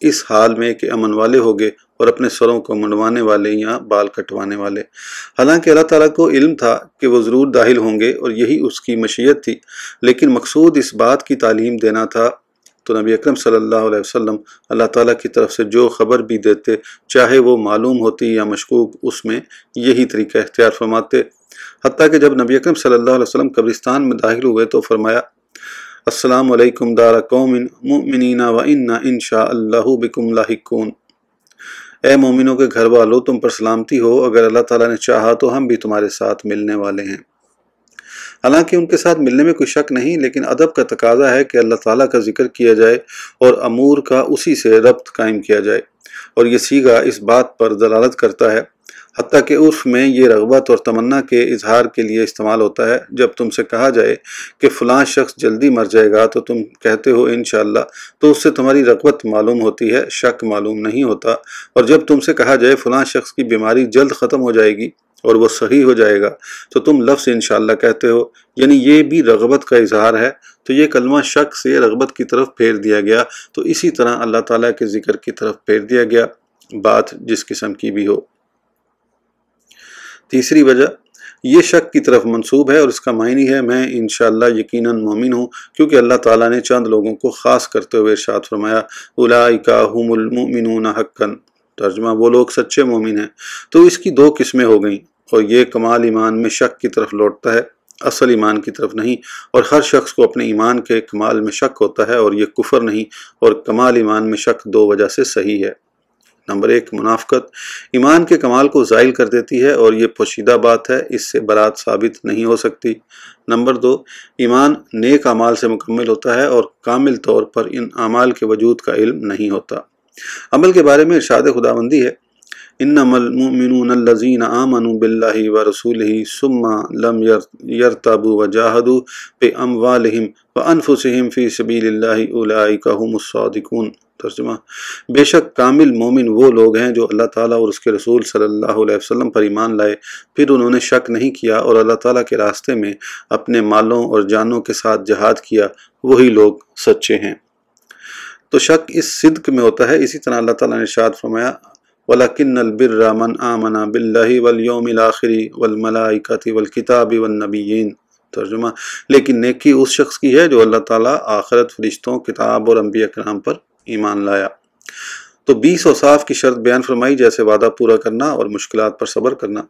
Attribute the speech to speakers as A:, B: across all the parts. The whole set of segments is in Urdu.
A: اس حال میں کہ امن والے ہوگے اور اپنے سروں کو منڈوانے والے یا بال کٹوانے والے۔ حالانکہ اللہ تعالیٰ کو علم تھا کہ وہ ضرور داخل ہوں گے اور یہی اس کی مشیت تھی، لیکن مقصود اس بات کی تعلیم دینا تھا۔ تو نبی اکرم صلی اللہ علیہ وسلم اللہ تعالیٰ کی طرف سے جو خبر بھی دیتے، چاہے وہ معلوم ہوتی یا مشکوک، اس میں یہی طریقہ اختیار فرماتے۔ حتیٰ کہ جب نبی اکرم صلی اللہ علیہ وسلم قبرستان میں داخل ہوئے تو فرمایا، السلام علیکم دار قوم مؤمنین وإنا انشاء اللہ بکم لاحقون۔ اے مومنوں کے گھر والوں، تم پر سلامتی ہو، اگر اللہ تعالیٰ نے چاہا تو ہم بھی تمہارے ساتھ ملنے والے ہیں۔ حالانکہ ان کے ساتھ ملنے میں کوئی شک نہیں، لیکن ادب کا تقاضا ہے کہ اللہ تعالیٰ کا ذکر کیا جائے اور امور کا اسی سے ربط قائم کیا جائے، اور یہ صیغہ اس بات پر دلالت کرتا ہے۔ حتیٰ کہ عرف میں یہ رغبت اور تمنا کے اظہار کے لیے استعمال ہوتا ہے۔ جب تم سے کہا جائے کہ فلاں شخص جلدی مر جائے گا تو تم کہتے ہو انشاءاللہ، تو اس سے تمہاری رغبت معلوم ہوتی ہے، شک معلوم نہیں ہوتا۔ اور جب تم سے کہا جائے فلاں شخص کی بیماری جلد ختم ہو جائے گی اور وہ صحیح ہو جائے گا تو تم لفظ انشاءاللہ کہتے ہو، یعنی یہ بھی رغبت کا اظہار ہے۔ تو یہ کلمہ شک سے رغبت کی طرف پھیر دیا گیا، تو اسی طرح اللہ تعالیٰ کے ذکر کی طرف پھیر دیا گیا، بات جس قسم کی بھی ہو۔ تیسری وجہ یہ شک کی طرف منسوب ہے اور اس کا معنی ہے میں انشاءاللہ یقیناً مومن ہوں، کیونکہ اللہ تعالیٰ نے چند لوگوں کو خاص کرتے ہوئے ارشاد فرمایا، اولئک هم المؤمنون حقا، ترجمہ وہ لوگ سچے مومن ہیں۔ تو اس کی دو قسمیں ہو گئیں، اور یہ کمال ایمان میں شک کی طرف لوٹتا ہے، اصل ایمان کی طرف نہیں، اور ہر شخص کو اپنے ایمان کے کمال میں شک ہوتا ہے، اور یہ کفر نہیں، اور کمال ایمان میں شک دو وجہ سے صحیح ہے۔ نمبر 1، منافقت ایمان کے کمال کو زائل کر دیتی ہے اور یہ پوشیدہ بات ہے، اس سے برات ثابت نہیں ہو سکتی۔ نمبر 2، ایمان نیک اعمال سے مکمل ہوتا ہے اور کامل طور پر ان اعمال کے وجود کا علم نہیں ہوتا۔ عمل کے بارے میں ارشاد خداوندی ہے، انما المؤمنون الذین آمنوا باللہ ورسولہ ثم لم یرتابوا وجاہدوا باموالہم وانفسہم فی سبیل اللہ اولئک هم الصادقون۔ ترجمہ، بے شک کامل مومن وہ لوگ ہیں جو اللہ تعالیٰ اور اس کے رسول صلی اللہ علیہ وسلم پر ایمان لائے، پھر انہوں نے شک نہیں کیا اور اللہ تعالیٰ کے راستے میں اپنے مالوں اور جانوں کے ساتھ جہاد کیا، وہی لوگ سچے ہیں۔ تو شک اس صدق میں ہوتا ہے۔ اسی طرح اللہ تعالیٰ نے ارشاد فرمایا، وَلَكِنَّ الْبِرَّ مَنْ آمَنَ بِاللَّهِ وَالْيَوْمِ الْآخِرِ وَالْمَلَائِكَةِ وَالْكِتَابِ وَالنَّبِيِّينَ۔ ترجمہ، لیکن نیکی اس شخص کی ہے جو اللہ تعالیٰ، آخرت، فرشتوں، کتاب اور انبیاء کرام پر ایمان لایا۔ تو 20 اوصاف کی شرط بیان فرمائی، جیسے وعدہ پورا کرنا اور مشکلات پر صبر کرنا۔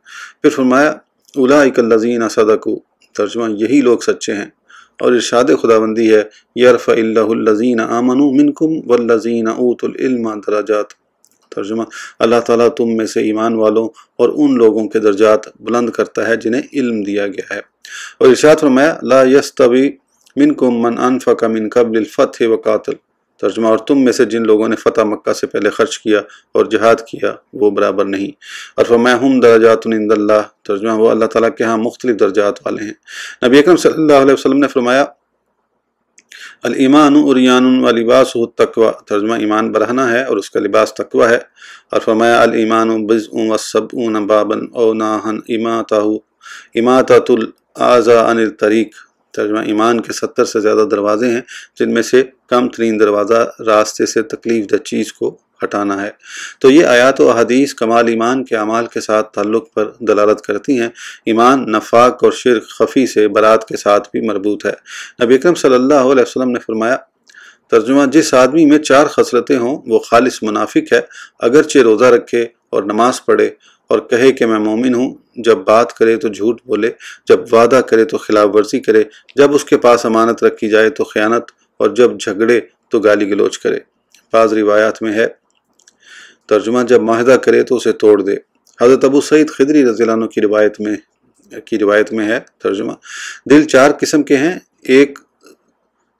A: پھر فرمایا، اولئک الذین صدقوا، ترجمہ یہی لوگ سچے ہیں۔ اور ارشاد خداوندی ہے، یرفع اللہ الذین آمنوا منکم والذین اوتوا العلم درجات۔ ترجمہ، اللہ تعالیٰ تم میں سے ایمان والوں اور ان لوگوں کے درجات بلند کرتا ہے جنہیں علم دیا گیا ہے۔ اور ارشاد فرمایا، لا یستوی منکم من انفق من قبل الفتح وقاتل۔ ترجمہ، اور تم میں سے جن لوگوں نے فتح مکہ سے پہلے خرچ کیا اور جہاد کیا وہ برابر نہیں۔ اور فرمایا، ہم درجات عند اللہ، ترجمہ وہ اللہ تعالیٰ کے ہاں مختلف درجات والے ہیں۔ نبی اکرم صلی اللہ علیہ وسلم نے فرمایا، الایمان عریان ولباسہ التقوی، ترجمہ ایمان برہنہ ہے اور اس کا لباس تقوی ہے۔ اور فرمایا، الایمان بضع وسبعون بابا او ناہن اماطۃ الاذی عن الطریق، ترجمہ ایمان کے 70 سے زیادہ دروازے ہیں، جن میں سے کم ترین دروازہ راستے سے تکلیف دہ چیز کو ہٹانا ہے۔ تو یہ آیات و احادیث کمال ایمان کے اعمال کے ساتھ تعلق پر دلالت کرتی ہیں۔ ایمان نفاق اور شرک خفی سے برات کے ساتھ بھی مربوط ہے۔ نبی اکرم صلی اللہ علیہ وسلم نے فرمایا، ترجمہ جس آدمی میں 4 خصلتیں ہوں وہ خالص منافق ہے، اگرچہ روزہ رکھے اور نماز پڑھے اور کہے کہ میں مومن ہوں، جب بات کرے تو جھوٹ بولے، جب وعدہ کرے تو خلاف ورزی کرے، جب اس کے پاس امانت رکھی جائے تو خیانت، اور جب جھگڑے تو گالی گلوچ کرے۔ بعض روایات میں ہے، ترجمہ جب معاہدہ کرے تو اسے توڑ دے۔ حضرت ابو سعید خدری رضی اللہ عنہ کی روایت میں ہے، ترجمہ دل 4 قسم کے ہیں، ایک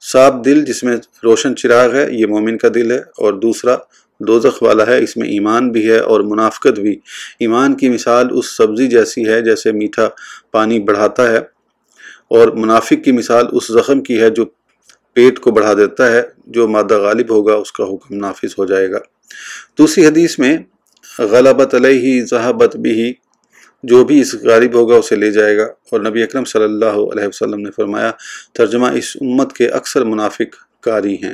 A: صاف دل جس میں روشن چراغ ہے، یہ مومن کا دل ہے، اور دوسرا دوزخ والا ہے، اس میں ایمان بھی ہے اور منافقت بھی۔ ایمان کی مثال اس سبزی جیسی ہے جیسے میٹھا پانی بڑھاتا ہے، اور منافق کی مثال اس زخم کی ہے جو پیٹ کو بڑھا دیتا ہے، جو مادہ غالب ہوگا اس کا حکم نافذ ہو جائے گا۔ دوسری حدیث میں غلبت علیہ ذہبت بھی، جو بھی اس غالب ہوگا اسے لے جائے گا۔ اور نبی اکرم صلی اللہ علیہ وسلم نے فرمایا، ترجمہ اس امت کے اکثر منافق کاری ہیں۔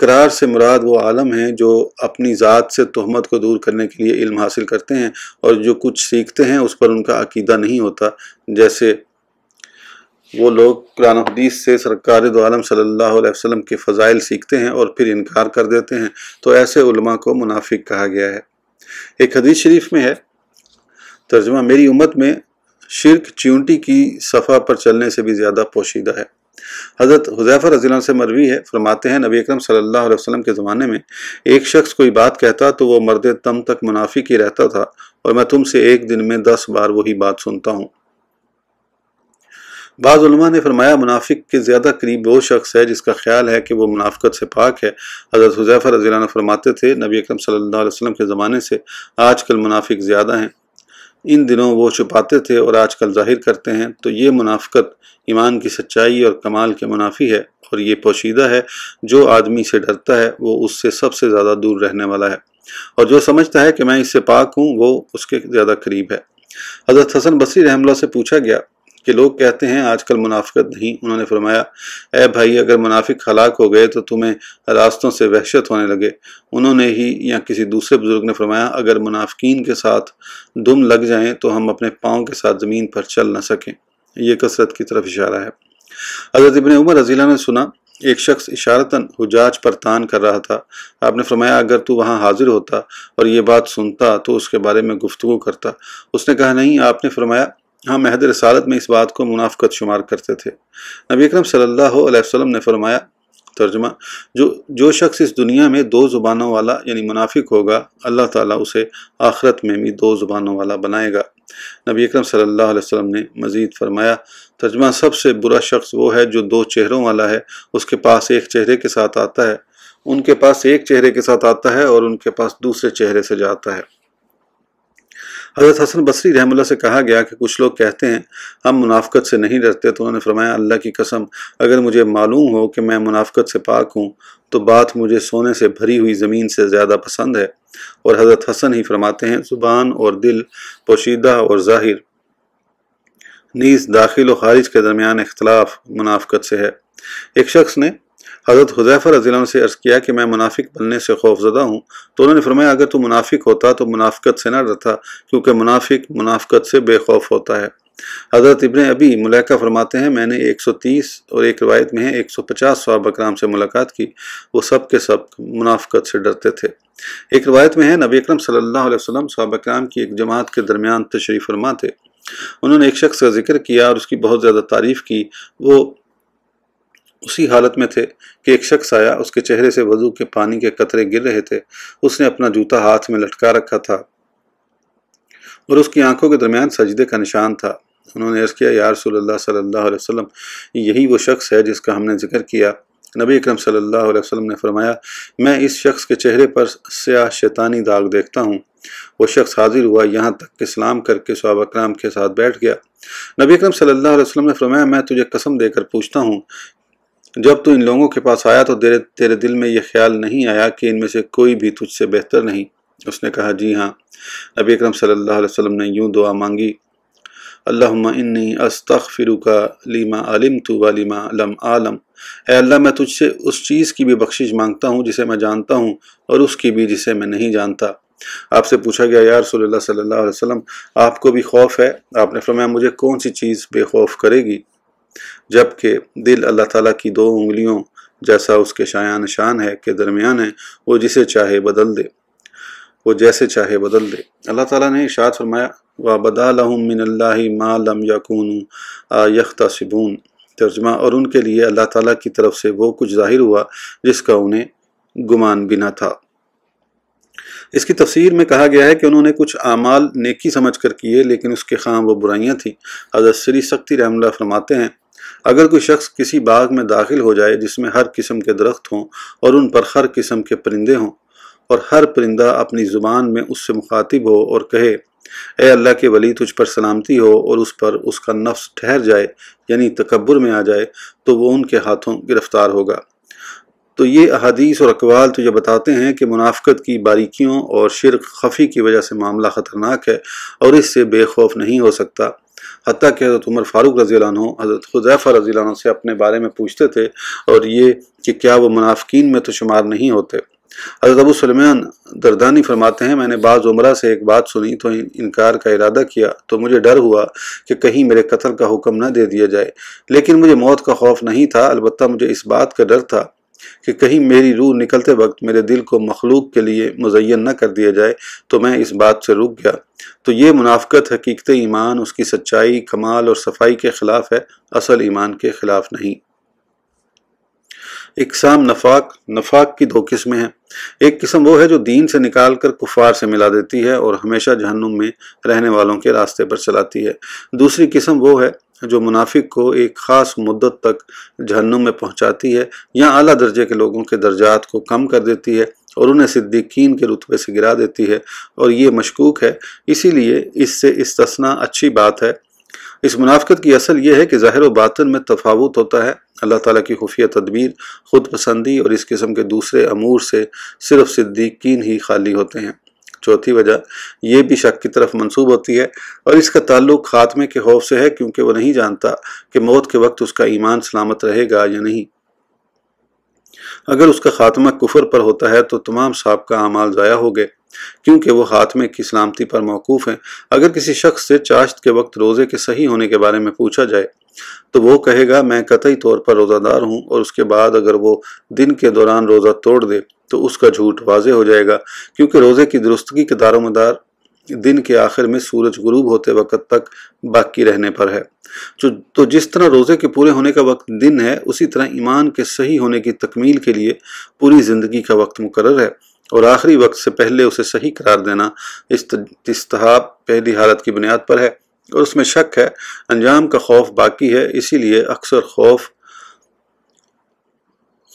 A: قرار سے مراد وہ عالم ہیں جو اپنی ذات سے تہمت کو دور کرنے کے لیے علم حاصل کرتے ہیں اور جو کچھ سیکھتے ہیں اس پر ان کا عقیدہ نہیں ہوتا، جیسے وہ لوگ قرآن و حدیث سے سرکار دو عالم صلی اللہ علیہ وسلم کے فضائل سیکھتے ہیں اور پھر انکار کر دیتے ہیں، تو ایسے علماء کو منافق کہا گیا ہے۔ ایک حدیث شریف میں ہے، ترجمہ: میری امت میں شرک چیونٹی کی صفحہ پر چلنے سے بھی زیادہ پوشیدہ ہے۔ حضرت حذیفہ رضی اللہ عنہ سے مروی ہے، فرماتے ہیں نبی اکرم صلی اللہ علیہ وسلم کے زمانے میں ایک شخص کوئی بات کہتا تو وہ مرد دم تک منافق ہی رہتا تھا، اور میں تم سے ایک دن میں 10 بار وہی بات سنتا ہوں۔ بعض علماء نے فرمایا منافق کے زیادہ قریب وہ شخص ہے جس کا خیال ہے کہ وہ منافقت سے پاک ہے۔ حضرت حذیفہ رضی اللہ عنہ فرماتے تھے نبی اکرم صلی اللہ علیہ وسلم کے زمانے سے آج کل منافق زیادہ ہیں، ان دنوں وہ چھپاتے تھے اور آج کل ظاہر کرتے ہیں، تو یہ منافقت ایمان کی سچائی اور کمال کے منافی ہے، اور یہ پوشیدہ ہے۔ جو آدمی سے ڈرتا ہے وہ اس سے سب سے زیادہ دور رہنے والا ہے، اور جو سمجھتا ہے کہ میں اس سے پاک ہوں وہ اس کے زیادہ قریب ہے۔ حضرت حسن بصری رحمہ اللہ سے پوچھا گیا کہ لوگ کہتے ہیں آج کل منافقت نہیں، انہوں نے فرمایا اے بھائی، اگر منافق ہلاک ہو گئے تو تمہیں راستوں سے وحشت ہونے لگے۔ انہوں نے ہی یا کسی دوسرے بزرگ نے فرمایا اگر منافقین کے ساتھ دم لگ جائیں تو ہم اپنے پاؤں کے ساتھ زمین پر چل نہ سکیں۔ یہ کثرت کی طرف اشارہ ہے۔ حضرت ابن عمر رضی اللہ عنہ نے سنا ایک شخص اشارتاً حجاج پر تان کر رہا تھا۔ آپ نے فرمایا اگر تو وہاں حاضر ہوتا اور یہ بات سنتا تو اس کے بارے میں گفتگو کرتا۔ اس نے کہا نہیں۔ آپ نے فرمایا ہم عہد رسالت میں اس بات کو منافقت شمار کرتے تھے۔ نبی اکرم صلی اللہ علیہ وسلم نے فرمایا، ترجمہ: جو شخص اس دنیا میں 2 زبانوں والا یعنی منافق ہوگا، اللہ تعالیٰ اسے آخرت میں بھی 2 زبانوں والا بنائے گا۔ نبی اکرم صلی اللہ علیہ وسلم نے مزید فرمایا، ترجمہ: سب سے برا شخص وہ ہے جو 2 چہروں والا ہے، اس کے پاس ایک چہرے کے ساتھ آتا ہے، ان کے پاس ایک چہرے کے ساتھ آتا ہے اور ان کے پاس دوسرے چہرے سے جاتا ہے۔ حضرت حسن بصری رحمہ اللہ سے کہا گیا کہ کچھ لوگ کہتے ہیں ہم منافقت سے نہیں ڈرتے، تو انہوں نے فرمایا اللہ کی قسم اگر مجھے معلوم ہو کہ میں منافقت سے پاک ہوں تو بات مجھے سونے سے بھری ہوئی زمین سے زیادہ پسند ہے۔ اور حضرت حسن ہی فرماتے ہیں زبان اور دل، پوشیدہ اور ظاہر، نیز داخل و خارج کے درمیان اختلاف منافقت سے ہے۔ ایک شخص نے حضرت حذیفہ رضی اللہ عنہ سے عرض کیا کہ میں منافق بننے سے خوف زدہ ہوں، تو انہوں نے فرمایا اگر تو منافق ہوتا تو منافقت سے نہ ڈرتا، کیونکہ منافق منافقت سے بے خوف ہوتا ہے۔ حضرت ابن ابی ملیکہ فرماتے ہیں میں نے 130 اور ایک روایت میں ہے 150 صحابہ کرام سے ملاقات کی، وہ سب کے سب منافقت سے ڈرتے تھے۔ ایک روایت میں ہے نبی اکرم صلی اللہ علیہ وسلم صحابہ کرام کی ایک جماعت کے درمیان تشریف فرما تھے۔ انہوں نے ایک شخص کا ذکر کیا اور اس کی بہت زیادہ تعریف کی۔ وہ اسی حالت میں تھے کہ ایک شخص آیا، اس کے چہرے سے وضو کے پانی کے قطرے گر رہے تھے، اس نے اپنا جوتا ہاتھ میں لٹکا رکھا تھا اور اس کی آنکھوں کے درمیان سجدے کا نشان تھا۔ انہوں نے عرض کیا یا رسول اللہ صلی اللہ علیہ وسلم، یہی وہ شخص ہے جس کا ہم نے ذکر کیا۔ نبی اکرم صلی اللہ علیہ وسلم نے فرمایا میں اس شخص کے چہرے پر سیاہ شیطانی داغ دیکھتا ہوں۔ وہ شخص حاضر ہوا یہاں تک کہ سلام کر کے صحابہ کرام کے ساتھ بیٹھ گیا۔ نبی اکرم صلی اللہ علیہ وسلم نے فرمایا میں تجھے قسم دے کر پوچھتا ہوں جب تو ان لوگوں کے پاس آیا تو تیرے دل میں یہ خیال نہیں آیا کہ ان میں سے کوئی بھی تجھ سے بہتر نہیں؟ اس نے کہا جی ہاں۔ نبی اکرم صلی اللہ علیہ وسلم نے یوں دعا مانگی اللہم انی استغفرک لما علمت ولما لم اعلم، اے اللہ میں تجھ سے اس چیز کی بھی بخشش مانگتا ہوں جسے میں جانتا ہوں اور اس کی بھی جسے میں نہیں جانتا۔ آپ سے پوچھا گیا یا رسول اللہ صلی اللہ علیہ وسلم آپ کو بھی خوف ہے؟ آپ نے فرمایا مجھے کون سی چیز بے خوف کرے گی، جبکہ دل اللہ تعالیٰ کی 2 انگلیوں جیسا اس کے شایان نشان ہے کہ درمیان ہے، وہ جسے چاہے بدل دے، وہ جیسے چاہے بدل دے۔ اللہ تعالیٰ نے ارشاد فرمایا وَبَدَا لَهُم مِّنَ اللَّهِ مَا لَمْ يَكُونُوا يَخْتَسِبُونَ، ترجمہ اور ان کے لیے اللہ تعالیٰ کی طرف سے وہ کچھ ظاہر ہوا جس کا انہیں گمان بھی نہ تھا۔ اس کی تفسیر میں کہا گیا ہے کہ انہوں نے کچھ اعمال نیکی سمجھ کر کیے لیکن اس کے خواہاں وہ برائیاں تھیں۔ حضرت سری سختی رحمہ اللہ فرماتے ہیں اگر کوئی شخص کسی باغ میں داخل ہو جائے جس میں ہر قسم کے درخت ہوں اور ان پر ہر قسم کے پرندے ہوں اور ہر پرندہ اپنی زبان میں اس سے مخاطب ہو اور کہے اے اللہ کے ولی تجھ پر سلامتی ہو، اور اس پر اس کا نفس ٹھہر جائے یعنی تکبر میں آ جائے، تو وہ ان کے ہاتھوں گرفتار ہوگا۔ تو یہ احادیث اور اقوال تو یہ بتاتے ہیں کہ منافقت کی باریکیوں اور شرک خفی کی وجہ سے معاملہ خطرناک ہے اور اس سے بے خوف نہیں ہو سکتا۔ حتیٰ کہ حضرت عمر فاروق رضی اللہ عنہ حضرت حذیفہ رضی اللہ عنہ سے اپنے بارے میں پوچھتے تھے، اور یہ کہ کیا وہ منافقین میں تو شمار نہیں ہوتے۔ حضرت ابو سلیمان دردانی فرماتے ہیں، میں نے بعض عمرہ سے ایک بات سنی تو انکار کا ارادہ کیا، تو مجھے ڈر ہوا کہ کہیں میرے قتل کا حکم نہ دے دیا جائے، لیکن مجھے موت کا خوف نہیں تھا، البتہ مجھے اس بات کا ڈر تھا کہ کہیں میری روح نکلتے وقت میرے دل کو مخلوق کے لیے مزین نہ کر دیا جائے، تو میں اس بات سے رک گیا۔ تو یہ منافقت حقیقت ایمان، اس کی سچائی، کمال اور صفائی کے خلاف ہے، اصل ایمان کے خلاف نہیں۔ اقسام نفاق کی دو قسمیں ہیں۔ ایک قسم وہ ہے جو دین سے نکال کر کفار سے ملا دیتی ہے اور ہمیشہ جہنم میں رہنے والوں کے راستے پر چلاتی ہے۔ دوسری قسم وہ ہے جو منافق کو ایک خاص مدت تک جہنم میں پہنچاتی ہے یا اعلیٰ درجے کے لوگوں کے درجات کو کم کر دیتی ہے اور انہیں صدیقین کے رتبے سے گرا دیتی ہے، اور یہ مشکوک ہے، اسی لیے اس سے استثناء اچھی بات ہے۔ اس منافقت کی اصل یہ ہے کہ ظاہر و باطن میں تفاوت ہوتا ہے۔ اللہ تعالیٰ کی خفیہ تدبیر، خود پسندی اور اس قسم کے دوسرے امور سے صرف صدیقین ہی خالی ہوتے ہیں۔ چوتھی وجہ یہ بھی شک کی طرف منسوب ہوتی ہے، اور اس کا تعلق خاتمے کے خوف سے ہے، کیونکہ وہ نہیں جانتا کہ موت کے وقت اس کا ایمان سلامت رہے گا یا نہیں۔ اگر اس کا خاتمہ کفر پر ہوتا ہے تو تمام سابقہ اعمال ضائع ہو گئے، کیونکہ وہ خاتمے کی سلامتی پر موقوف ہیں۔ اگر کسی شخص سے چاشت کے وقت روزے کے صحیح ہونے کے بارے میں پوچھا جائے تو وہ کہے گا میں قطعی طور پر روزہ دار ہوں، اور اس کے بعد اگر وہ دن کے دوران روزہ توڑ دے تو اس کا جھوٹ واضح ہو جائے گا، کیونکہ روزے کی درستگی کا دار و مدار دن کے آخر میں سورج غروب ہوتے وقت تک باقی رہنے پر ہے۔ تو جس طرح روزے کے پورے ہونے کا وقت دن ہے، اسی طرح ایمان کے صحیح ہونے کی تکمیل کے لیے پوری زندگی کا وقت مقرر ہے، اور آخری وقت سے پہلے اسے صحیح قرار دینا استحباب پہلی حالت کی بنیاد پر ہے، اور اس میں شک ہے، انجام کا خوف باقی ہے۔ اسی لیے اکثر خوف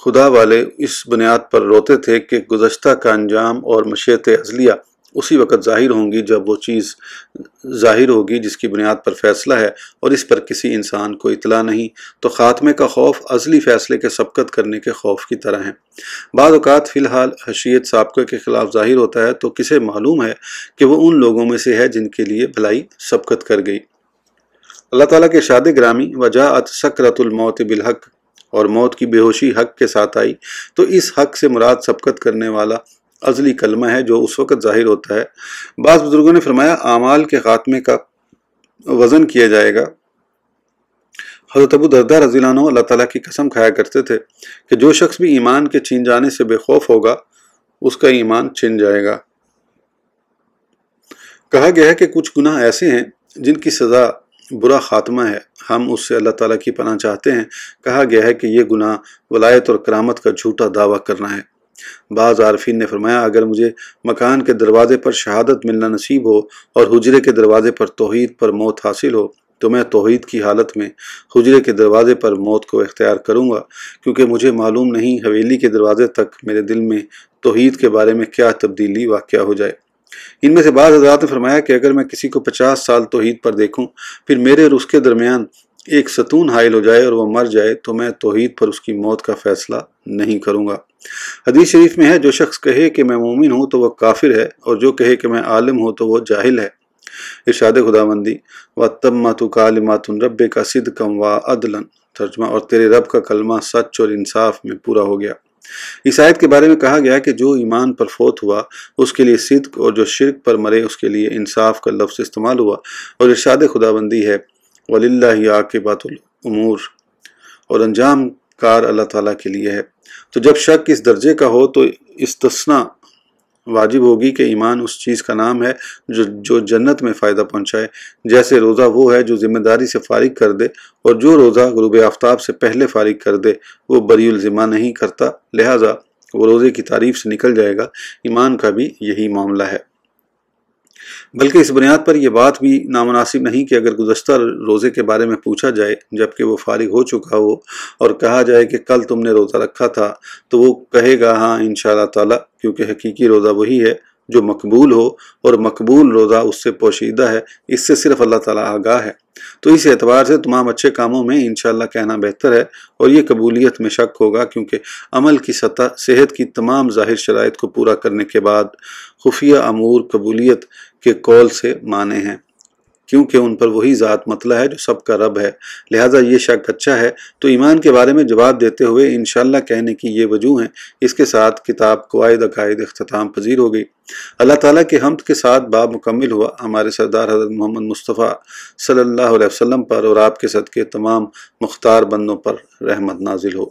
A: خدا والے اس بنیاد پر روتے تھے کہ گزشتہ کا انجام اور مشیت ازلیہ اسی وقت ظاہر ہوں گی جب وہ چیز ظاہر ہوگی جس کی بنیاد پر فیصلہ ہے، اور اس پر کسی انسان کو اطلاع نہیں۔ تو خاتمے کا خوف ازلی فیصلے کے سبقت کرنے کے خوف کی طرح ہے۔ بعض اوقات فی الحال حشیت سابقہ کے خلاف ظاہر ہوتا ہے، تو کسے معلوم ہے کہ وہ ان لوگوں میں سے ہے جن کے لیے بھلائی سبقت کر گئی۔ اللہ تعالیٰ کے ارشاد گرامی وجاءت سکرۃ الموت بالحق، اور موت کی بے ہوشی حق کے ساتھ آئی، تو اس حق سے مراد سبقت کرنے والا ازلی کلمہ ہے جو اس وقت ظاہر ہوتا ہے۔ بعض بزرگوں نے فرمایا اعمال کے خاتمے کا وزن کیا جائے گا۔ حضرت ابو درداء رضی اللہ عنہ اللہ تعالیٰ کی قسم کھایا کرتے تھے کہ جو شخص بھی ایمان کے چھن جانے سے بے خوف ہوگا اس کا ایمان چھن جائے گا۔ کہا گیا ہے کہ کچھ گناہ ایسے ہیں جن کی سزا برا خاتمہ ہے، ہم اس سے اللہ تعالیٰ کی پناہ چاہتے ہیں۔ کہا گیا ہے کہ یہ گناہ ولایت اور کرامت کا جھوٹا دعویٰ کرنا ہے۔ بعض عارفین نے فرمایا اگر مجھے مکان کے دروازے پر شہادت ملنا نصیب ہو اور حجرے کے دروازے پر توحید پر موت حاصل ہو تو میں توحید کی حالت میں حجرے کے دروازے پر موت کو اختیار کروں گا، کیونکہ مجھے معلوم نہیں حویلی کے دروازے تک میرے دل میں توحید کے بارے میں کیا تبدیلی واقع ہو جائے۔ ان میں سے بعض حضرات نے فرمایا کہ اگر میں کسی کو 50 سال توحید پر دیکھوں، پھر میرے اور اس کے درمیان ایک ستون حائل ہو جائے اور وہ مر جائے، تو میں توحید پر اس کی موت کا فیصلہ نہیں کروں گا۔ حدیث شریف میں ہے جو شخص کہے کہ میں مومن ہوں تو وہ کافر ہے، اور جو کہے کہ میں عالم ہوں تو وہ جاہل ہے۔ ارشاد خداوندی وَتَمَّتُ كَلِمَاتُ رَبِّكَ صِدْقًا وَعَدْلًا، ترجمہ اور تیرے رب کا کلمہ سچ اور انصاف میں پورا ہو گیا۔ اس آیت کے بارے میں کہا گیا کہ جو ایمان پر فوت ہوا اس کے لیے صدق، اور جو شرک پر مرے اس کے لیے انصاف کا لفظ استعمال ہوا، اور ارشاد خداوندی ہے وَلِلَّهِ عَاقِبَةُ الْأُمُورِ، اور انجام کار اللہ تعالیٰ کے لیے ہے۔ تو جب شک اس درجے کا ہو تو استثناء واجب ہوگی کہ ایمان اس چیز کا نام ہے جو جنت میں فائدہ پہنچائے، جیسے روزہ وہ ہے جو ذمہ داری سے فارغ کر دے، اور جو روزہ غروب آفتاب سے پہلے فارغ کر دے وہ بری الذمہ نہیں کرتا، لہٰذا وہ روزے کی تعریف سے نکل جائے گا۔ ایمان کا بھی یہی معاملہ ہے، بلکہ اس بنیاد پر یہ بات بھی نامناسب نہیں کہ اگر گزشتہ روزے کے بارے میں پوچھا جائے جبکہ وہ فارغ ہو چکا ہو اور کہا جائے کہ کل تم نے روزہ رکھا تھا، تو وہ کہے گا ہاں انشاءاللہ تعالی، کیونکہ حقیقی روزہ وہی ہے جو مقبول ہو، اور مقبول روزہ اس سے پوشیدہ ہے، اس سے صرف اللہ تعالیٰ آگاہ ہے۔ تو اس اعتبار سے تمام اچھے کاموں میں انشاءاللہ کہنا بہتر ہے، اور یہ قبولیت میں شک ہوگا کیونکہ عمل کی سطح صحت کی تمام ظاہر شرائط کو پورا کرنے کے بعد خفیہ امور قبولیت کے قول سے مانے ہیں۔ کیونکہ ان پر وہی ذات مطلع ہے جو سب کا رب ہے، لہٰذا یہ شک اچھا ہے۔ تو ایمان کے بارے میں جواب دیتے ہوئے انشاءاللہ کہنے کی یہ وجوہ ہیں۔ اس کے ساتھ کتاب قواعد عقائد اختتام پذیر ہو گئی۔ اللہ تعالیٰ کے حمد کے ساتھ باب مکمل ہوا۔ ہمارے سردار حضرت محمد مصطفیٰ صلی اللہ علیہ وسلم پر اور آپ کے صدقے تمام مختار بندوں پر رحمت نازل ہو۔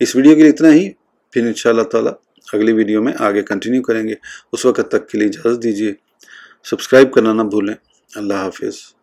A: اس ویڈیو کے لیے اتنا ہی، پھر انشاءاللہ تعالیٰ اگلی ویڈیو میں آگے کنٹینیو کریں گے۔ اس وقت تک کے لیے اجازت دیجیے، سبسکرائب کرنا نہ بھولیں۔ اللہ حافظ۔